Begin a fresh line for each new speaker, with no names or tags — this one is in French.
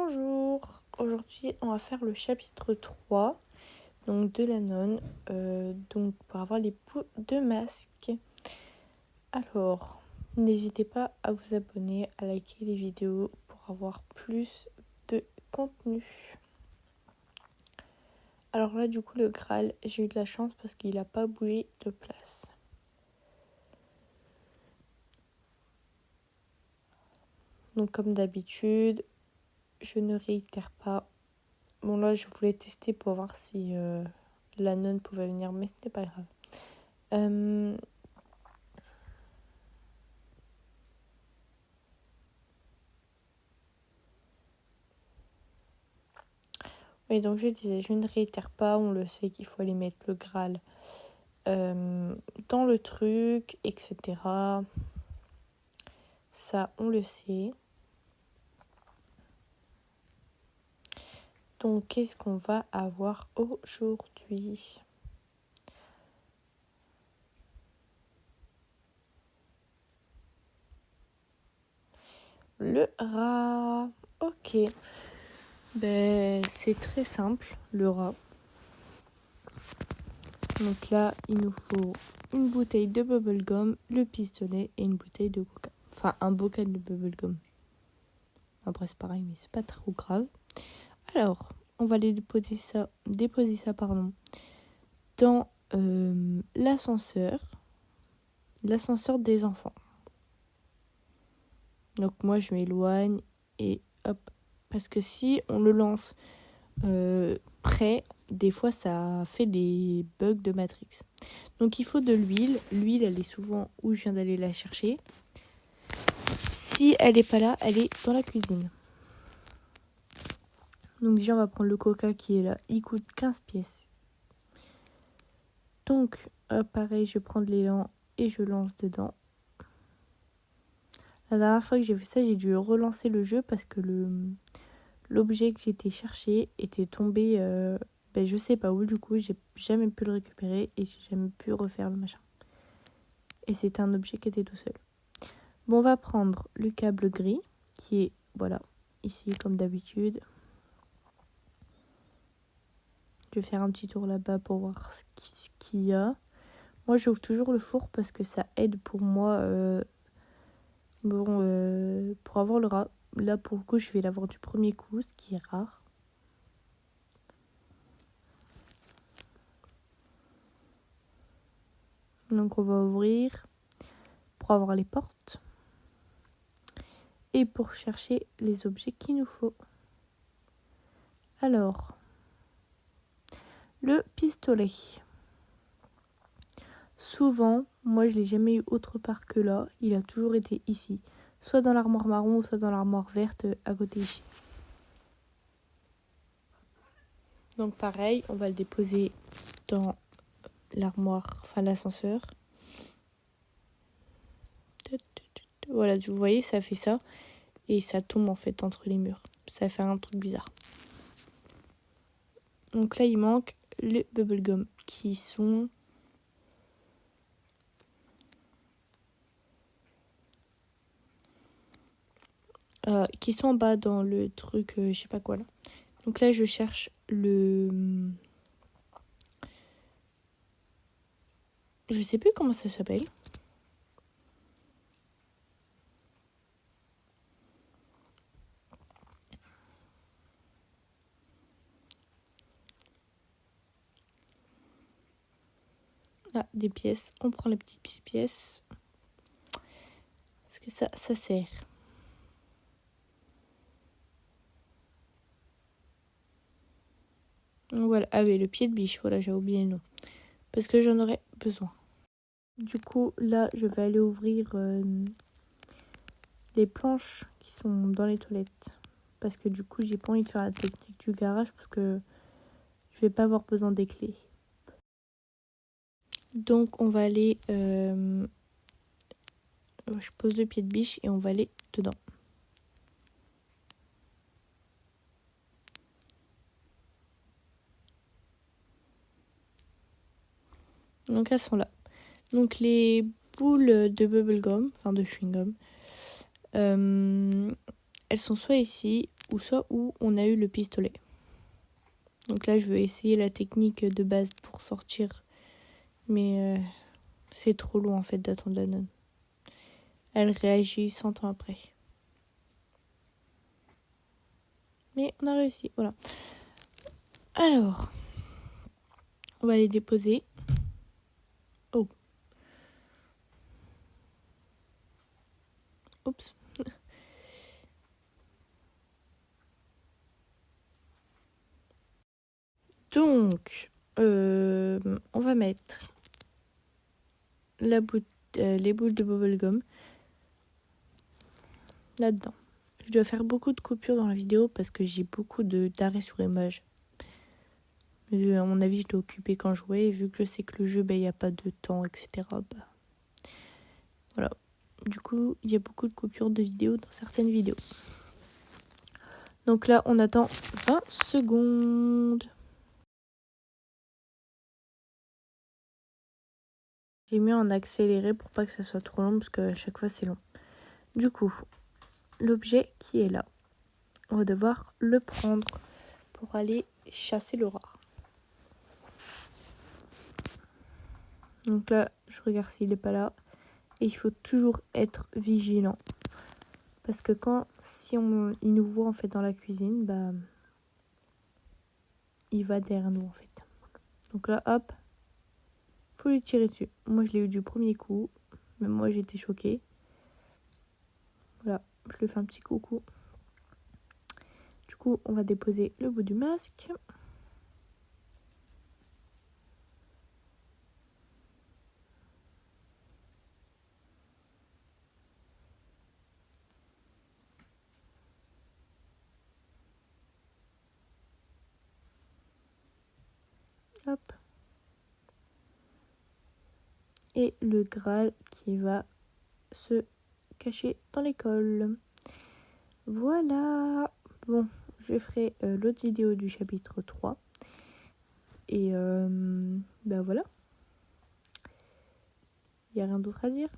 Bonjour, aujourd'hui on va faire le chapitre 3 donc de la nonne, donc pour avoir les bouts de masque. Alors, n'hésitez pas à vous abonner, à liker les vidéos pour avoir plus de contenu. Alors là du coup le Graal, j'ai eu de la chance parce qu'il n'a pas bougé de place. Donc comme d'habitude, je ne réitère pas. Bon là je voulais tester pour voir si la nonne pouvait venir, mais ce n'est pas grave. Oui, donc je disais, je ne réitère pas, on le sait qu'il faut aller mettre le Graal dans le truc, etc. Ça, on le sait. Donc, qu'est-ce qu'on va avoir aujourd'hui ? Le rat. Ok. Ben, c'est très simple, le rat. Donc là, il nous faut une bouteille de bubblegum, le pistolet et une bouteille de coca. Enfin, un bocal de bubblegum. Après, c'est pareil, mais c'est pas trop grave. Alors, on va aller déposer ça dans l'ascenseur des enfants. Donc moi, je m'éloigne et hop. Parce que si on le lance près, des fois, ça fait des bugs de Matrix. Donc il faut de l'huile. L'huile, elle est souvent où je viens d'aller la chercher. Si elle n'est pas là, elle est dans la cuisine. Donc déjà, on va prendre le coca qui est là. Il coûte 15 pièces. Donc, pareil, je prends de l'élan et je lance dedans. La dernière fois que j'ai fait ça, j'ai dû relancer le jeu parce que l'objet que j'étais chercher était tombé, je sais pas où. Du coup, j'ai jamais pu le récupérer et j'ai jamais pu refaire le machin. Et c'était un objet qui était tout seul. Bon, on va prendre le câble gris qui est, voilà, ici comme d'habitude. Je vais faire un petit tour là-bas pour voir ce qu'il y a. Moi, j'ouvre toujours le four parce que ça aide pour moi. Pour avoir le rat. Là, pour le coup, je vais l'avoir du premier coup, ce qui est rare. Donc, on va ouvrir pour avoir les portes et pour chercher les objets qu'il nous faut. Alors, le pistolet. Souvent, moi je l'ai jamais eu autre part que là. Il a toujours été ici. Soit dans l'armoire marron, soit dans l'armoire verte à côté ici. Donc pareil, on va le déposer dans l'armoire, enfin l'ascenseur. Voilà, vous voyez, ça fait ça. Et ça tombe en fait entre les murs. Ça fait un truc bizarre. Donc là, il manque les bubblegum qui sont... qui sont en bas dans le truc, je sais pas quoi là. Donc là, je cherche le... Je sais plus comment ça s'appelle. Ah, des pièces. On prend les petites pièces. Parce que ça sert. Donc voilà. Ah oui, le pied de biche. Voilà, j'ai oublié le nom. Parce que j'en aurais besoin. Du coup, là, je vais aller ouvrir les planches qui sont dans les toilettes. Parce que du coup, j'ai pas envie de faire la technique du garage. Parce que je vais pas avoir besoin des clés. Donc, on va aller... je pose le pied de biche et on va aller dedans. Donc, elles sont là. Donc, les boules de bubblegum, enfin de chewing-gum, elles sont soit ici ou soit où on a eu le pistolet. Donc là, je vais essayer la technique de base pour sortir. Mais c'est trop long en fait d'attendre la nonne. Elle réagit 100 ans après. Mais on a réussi, voilà. Alors, on va les déposer. Oh. Oups. Donc, on va mettre les boules de bubblegum là-dedans. Je dois faire beaucoup de coupures dans la vidéo parce que j'ai beaucoup d'arrêts sur image. À mon avis, je dois occuper quand je jouais. Et vu que je sais que le jeu, il n'y a pas de temps, etc. Voilà. Du coup, il y a beaucoup de coupures de vidéos dans certaines vidéos. Donc là, on attend 20 secondes. J'ai mis en accéléré pour pas que ça soit trop long parce qu'à chaque fois, c'est long. Du coup, l'objet qui est là, on va devoir le prendre pour aller chasser le rat. Donc là, je regarde s'il n'est pas là. Et il faut toujours être vigilant. Parce que il nous voit en fait dans la cuisine, il va derrière nous en fait. Donc là, hop, faut lui tirer dessus. Moi, je l'ai eu du premier coup. Même moi, j'étais choquée. Voilà, je lui fais un petit coucou. Du coup, on va déposer le bout du masque. Hop. Et le Graal qui va se cacher dans l'école. Voilà. Bon, je ferai l'autre vidéo du chapitre 3. Et voilà. Il n'y a rien d'autre à dire.